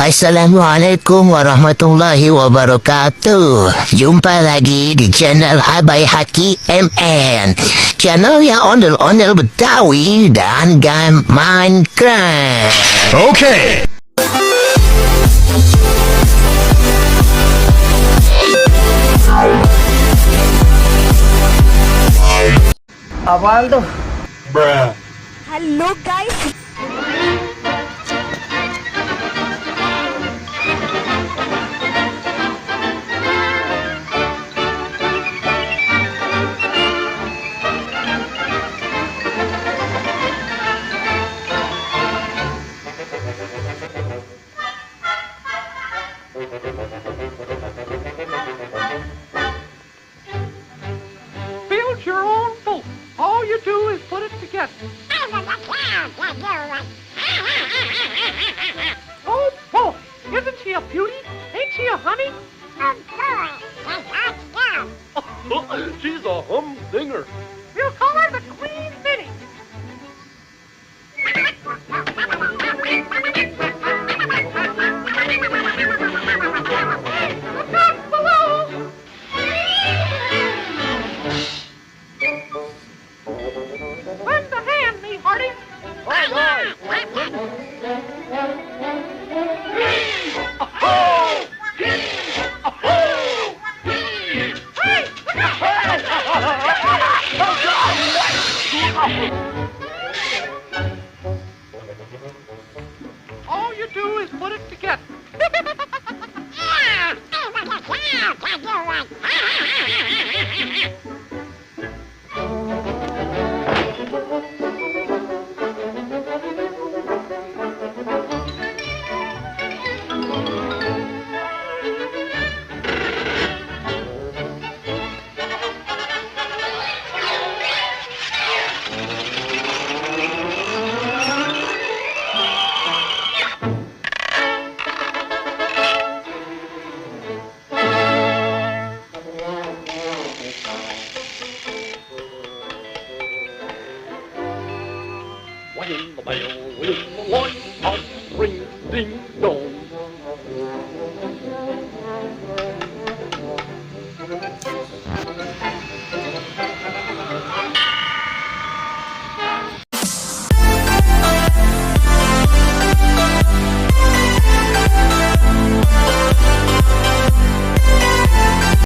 Assalamualaikum warahmatullahi wabarakatuh. Jumpa lagi di channel Abai Haki MN, channel yang ondel-ondel Betawi dan game Minecraft. Okay. Apaan tuh? Bruh. Halo guys. Build your own boat. All you do is put it together. Oh boy, isn't she a beauty? Ain't she a honey? She's a humdinger. We'll call her the Queen Minnie. Look out below. Lend a hand, me hearty. Hey, look all you do is put it together. Ring the bell, ring the light, ring, ding dong.